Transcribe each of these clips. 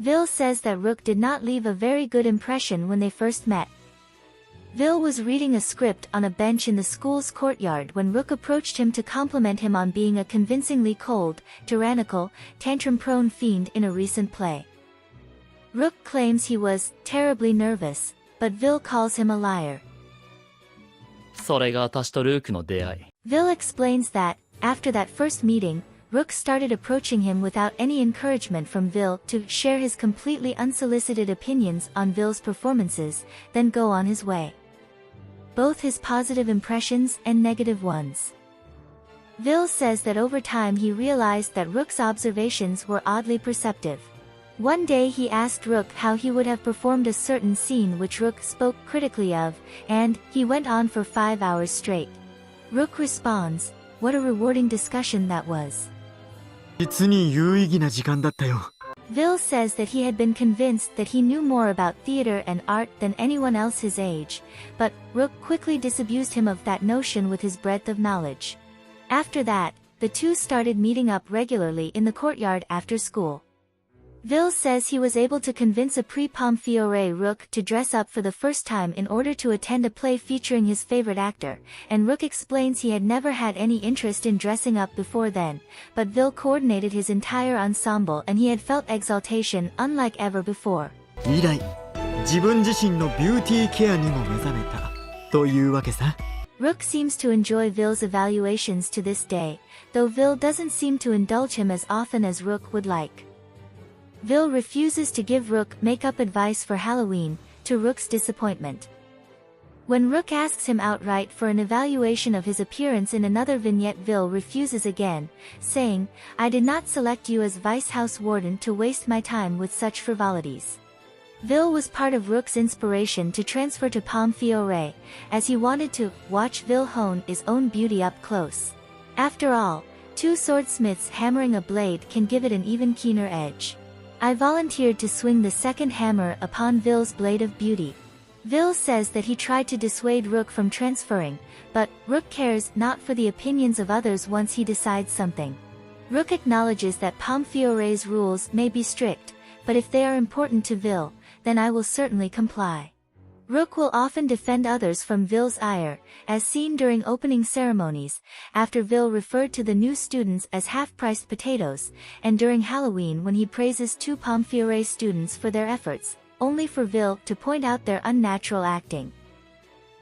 Vil says that Rook did not leave a very good impression when they first met. Vil was reading a script on a bench in the school's courtyard when Rook approached him to compliment him on being a convincingly cold, tyrannical, tantrum-prone fiend in a recent play. Rook claims he was terribly nervous, but Vil calls him a liar. それが私とルークの出会い。Vil explains that, after that first meeting, Rook started approaching him without any encouragement from Vil to share his completely unsolicited opinions on Vil's performances, then go on his way. Both his positive impressions and negative ones. Vil says that over time he realized that Rook's observations were oddly perceptive. One day he asked Rook how he would have performed a certain scene which Rook spoke critically of, and he went on for 5 hours straight. Rook responds, "What a rewarding discussion that was." 実に有意義な時間だったよ。Vil says that he had been convinced that he knew more about theater and art than anyone else his age, but Rook quickly disabused him of that notion with his breadth of knowledge. After that, the two started meeting up regularly in the courtyard after school. Vil says he was able to convince a pre-Pomme fiore Rook to dress up for the first time in order to attend a play featuring his favorite actor, and Rook explains he had never had any interest in dressing up before then, but Vil coordinated his entire ensemble and he had felt exaltation unlike ever before. 以来、自分自身のビューティーケアにも目覚めた、というわけさ。Rook seems to enjoy Vil's evaluations to this day, though Vil doesn't seem to indulge him as often as Rook would like. Vil refuses to give Rook makeup advice for Halloween, to Rook's disappointment. When Rook asks him outright for an evaluation of his appearance in another vignette, Vil refuses again, saying, "I did not select you as Vice Housewarden to waste my time with such frivolities." Vil was part of Rook's inspiration to transfer to Pomme fiore, as he wanted to watch Vil hone his own beauty up close. After all, two swordsmiths hammering a blade can give it an even keener edge. I volunteered to swing the second hammer upon Vil's blade of beauty. Vil says that he tried to dissuade Rook from transferring, but Rook cares not for the opinions of others once he decides something. Rook acknowledges that Pomme fiore's rules may be strict, but if they are important to Vil, then I will certainly comply. Rook will often defend others from Vil's ire, as seen during opening ceremonies, after Vil referred to the new students as half-priced potatoes, and during Halloween when he praises two Pomme fiore students for their efforts, only for Vil to point out their unnatural acting.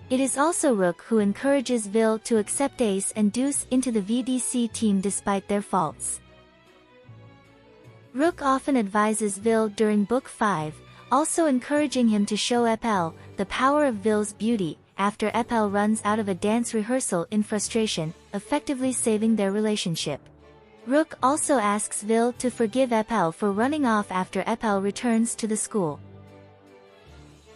It is also Rook who encourages Vil to accept Ace and Deuce into the VDC team despite their faults. Rook often advises Vil during Book 5, also encouraging him to show Epel the power of Vil's beauty, after Epel runs out of a dance rehearsal in frustration, effectively saving their relationship. Rook also asks Vil to forgive Epel for running off after Epel returns to the school.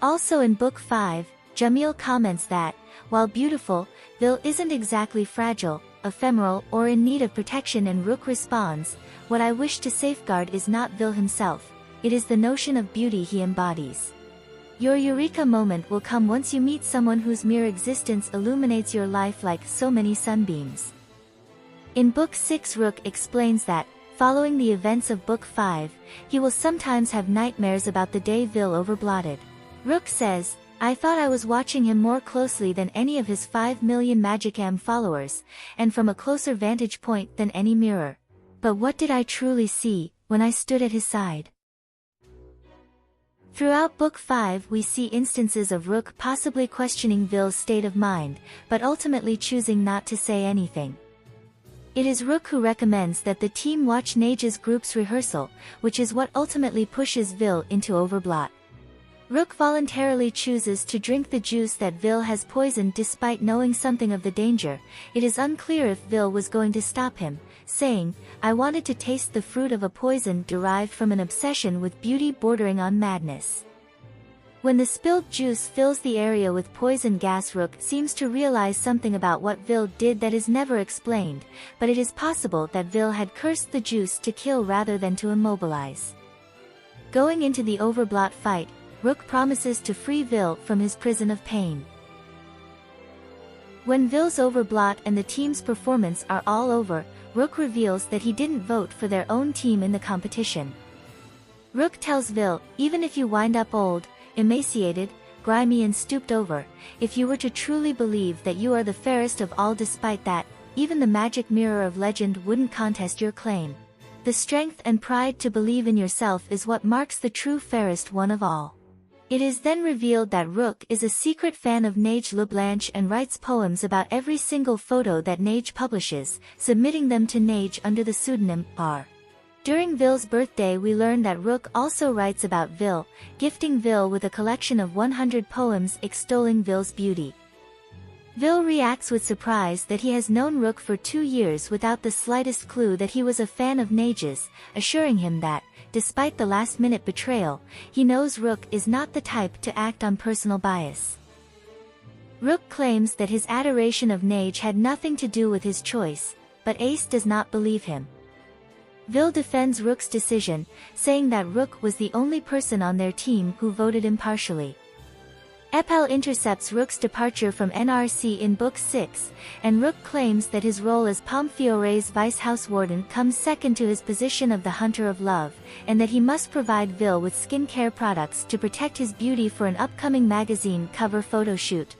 Also in Book 5, Jamil comments that, while beautiful, Vil isn't exactly fragile, ephemeral, or in need of protection, and Rook responds, "What I wish to safeguard is not Vil himself. It is the notion of beauty he embodies. Your eureka moment will come once you meet someone whose mere existence illuminates your life like so many sunbeams." In Book 6, Rook explains that, following the events of Book 5, he will sometimes have nightmares about the day Vil overblotted. Rook says, "I thought I was watching him more closely than any of his 5 million Magicam followers, and from a closer vantage point than any mirror. But what did I truly see, when I stood at his side?" Throughout Book 5 we see instances of Rook possibly questioning Vil's state of mind, but ultimately choosing not to say anything. It is Rook who recommends that the team watch Neige's group's rehearsal, which is what ultimately pushes Vil into overblot. Rook voluntarily chooses to drink the juice that Vil has poisoned despite knowing something of the danger. It is unclear if Vil was going to stop him, saying, "I wanted to taste the fruit of a poison derived from an obsession with beauty bordering on madness." When the spilled juice fills the area with poison gas, Rook seems to realize something about what Vil did that is never explained, but it is possible that Vil had cursed the juice to kill rather than to immobilize. Going into the overblot fight, Rook promises to free Vil from his prison of pain. When Vil's overblot and the team's performance are all over, Rook reveals that he didn't vote for their own team in the competition. Rook tells Vil, even if you wind up old, emaciated, grimy and stooped over, if you were to truly believe that you are the fairest of all, despite that, even the magic mirror of legend wouldn't contest your claim. The strength and pride to believe in yourself is what marks the true fairest one of all. It is then revealed that Rook is a secret fan of Neige LeBlanche and writes poems about every single photo that Neige publishes, submitting them to Neige under the pseudonym R. During Vil's birthday, we learn that Rook also writes about Vil, gifting Vil with a collection of 100 poems extolling Vil's beauty. Vil reacts with surprise that he has known Rook for 2 years without the slightest clue that he was a fan of Neige's, assuring him that, despite the last-minute betrayal, he knows Rook is not the type to act on personal bias. Rook claims that his adoration of Neige had nothing to do with his choice, but Ace does not believe him. Vil defends Rook's decision, saying that Rook was the only person on their team who voted impartially. Epel intercepts Rook's departure from NRC in Book 6, and Rook claims that his role as Pomfiore's vice housewarden comes second to his position of the Hunter of Love, and that he must provide Vil with skincare products to protect his beauty for an upcoming magazine cover photo shoot.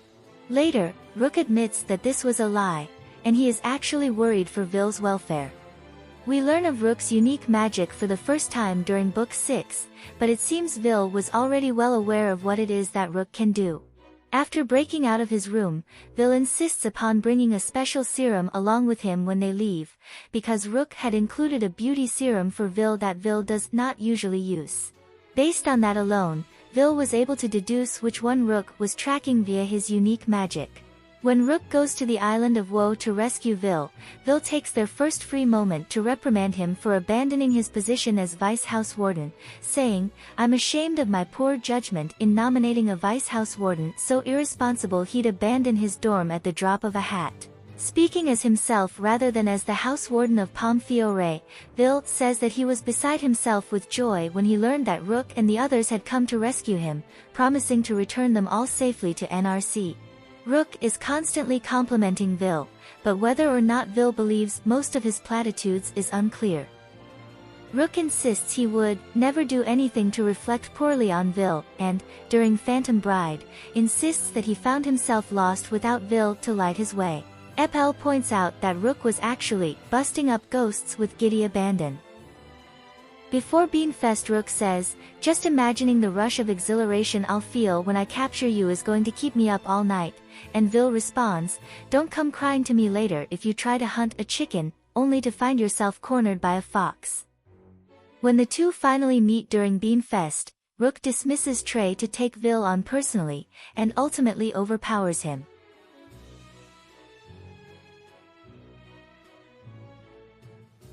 Later, Rook admits that this was a lie, and he is actually worried for Vil's welfare. We learn of Rook's unique magic for the first time during Book 6, but it seems Vil was already well aware of what it is that Rook can do. After breaking out of his room, Vil insists upon bringing a special serum along with him when they leave, because Rook had included a beauty serum for Vil that Vil does not usually use. Based on that alone, Vil was able to deduce which one Rook was tracking via his unique magic. When Rook goes to the island of Woe to rescue Vil, Vil takes their first free moment to reprimand him for abandoning his position as vice housewarden, saying, "I'm ashamed of my poor judgment in nominating a vice housewarden so irresponsible he'd abandon his dorm at the drop of a hat." Speaking as himself rather than as the housewarden of Pomfiore, Vil says that he was beside himself with joy when he learned that Rook and the others had come to rescue him, promising to return them all safely to NRC. Rook is constantly complimenting Vil, but whether or not Vil believes most of his platitudes is unclear. Rook insists he would never do anything to reflect poorly on Vil, and, during Phantom Bride, insists that he found himself lost without Vil to light his way. Epel points out that Rook was actually busting up ghosts with giddy abandon. Before Beanfest, Rook says, "Just imagining the rush of exhilaration I'll feel when I capture you is going to keep me up all night," and Vil responds, "Don't come crying to me later if you try to hunt a chicken, only to find yourself cornered by a fox." When the two finally meet during Beanfest, Rook dismisses Trey to take Vil on personally, and ultimately overpowers him.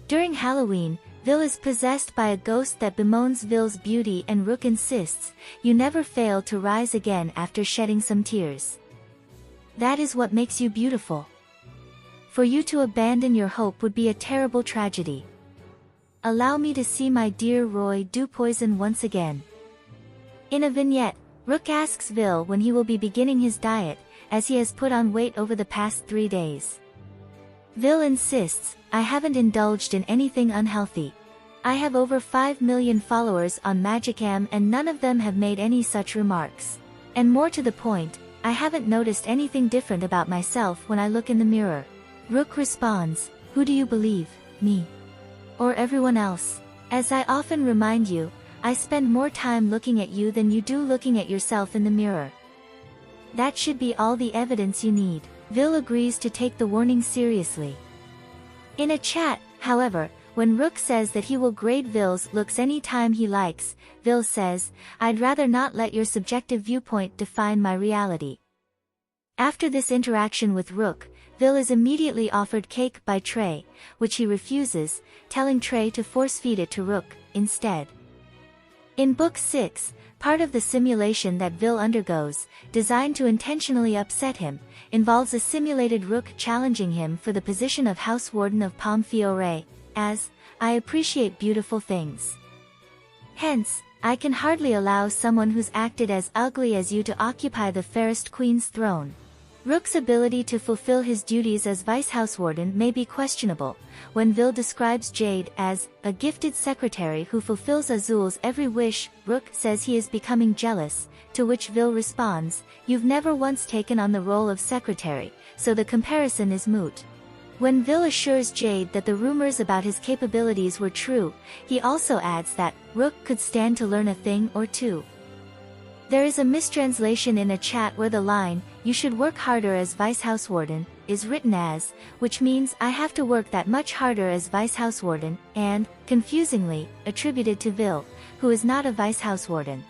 During Halloween, Vil is possessed by a ghost that bemoans Vil's beauty, and Rook insists, "You never fail to rise again after shedding some tears. That is what makes you beautiful. For you to abandon your hope would be a terrible tragedy. Allow me to see my dear Roy do poison once again." In a vignette, Rook asks Vil when he will be beginning his diet, as he has put on weight over the past 3 days. Vil insists, "I haven't indulged in anything unhealthy. I have over 5 million followers on Magicam and none of them have made any such remarks. And more to the point, I haven't noticed anything different about myself when I look in the mirror." Rook responds, "Who do you believe, me? Or everyone else? As I often remind you, I spend more time looking at you than you do looking at yourself in the mirror. That should be all the evidence you need." Vil agrees to take the warning seriously. In a chat, however, when Rook says that he will grade Vil's looks any time he likes, Vil says, "I'd rather not let your subjective viewpoint define my reality." After this interaction with Rook, Vil is immediately offered cake by Trey, which he refuses, telling Trey to force-feed it to Rook instead. In Book 6, part of the simulation that Vil undergoes, designed to intentionally upset him, involves a simulated Rook challenging him for the position of Housewarden of Pomfiore, as, "I appreciate beautiful things. Hence, I can hardly allow someone who's acted as ugly as you to occupy the fairest queen's throne." Rook's ability to fulfill his duties as Vice Housewarden may be questionable. When Vil describes Jade as a gifted secretary who fulfills Azul's every wish, Rook says he is becoming jealous, to which Vil responds, "You've never once taken on the role of secretary, so the comparison is moot." When Vil assures Jade that the rumors about his capabilities were true, he also adds that Rook could stand to learn a thing or two. There is a mistranslation in a chat where the line, "You should work harder as Vice Housewarden," is written as, which means I have to work that much harder as Vice Housewarden, and, confusingly, attributed to Vil, who is not a Vice Housewarden.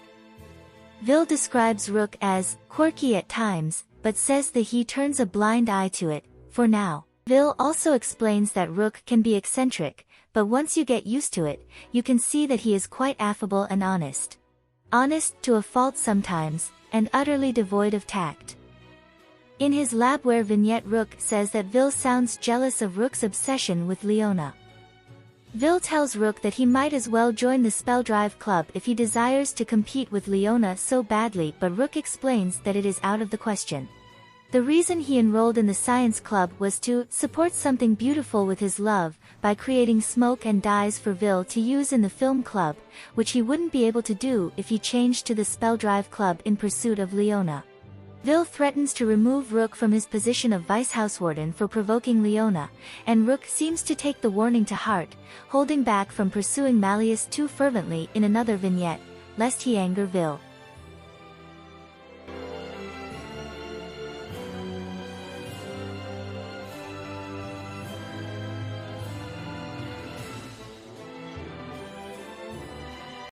Vil describes Rook as quirky at times, but says that he turns a blind eye to it, for now. Vil also explains that Rook can be eccentric, but once you get used to it, you can see that he is quite affable and honest. Honest to a fault sometimes, and utterly devoid of tact. In his labware vignette, Rook says that Vil sounds jealous of Rook's obsession with Leona. Vil tells Rook that he might as well join the Spelldrive Club if he desires to compete with Leona so badly, but Rook explains that it is out of the question. The reason he enrolled in the science club was to support something beautiful with his love, by creating smoke and dyes for Vil to use in the film club, which he wouldn't be able to do if he changed to the Spelldrive Club in pursuit of Leona. Vil threatens to remove Rook from his position of Vice Housewarden for provoking Leona, and Rook seems to take the warning to heart, holding back from pursuing Malleus too fervently in another vignette, lest he anger Vil.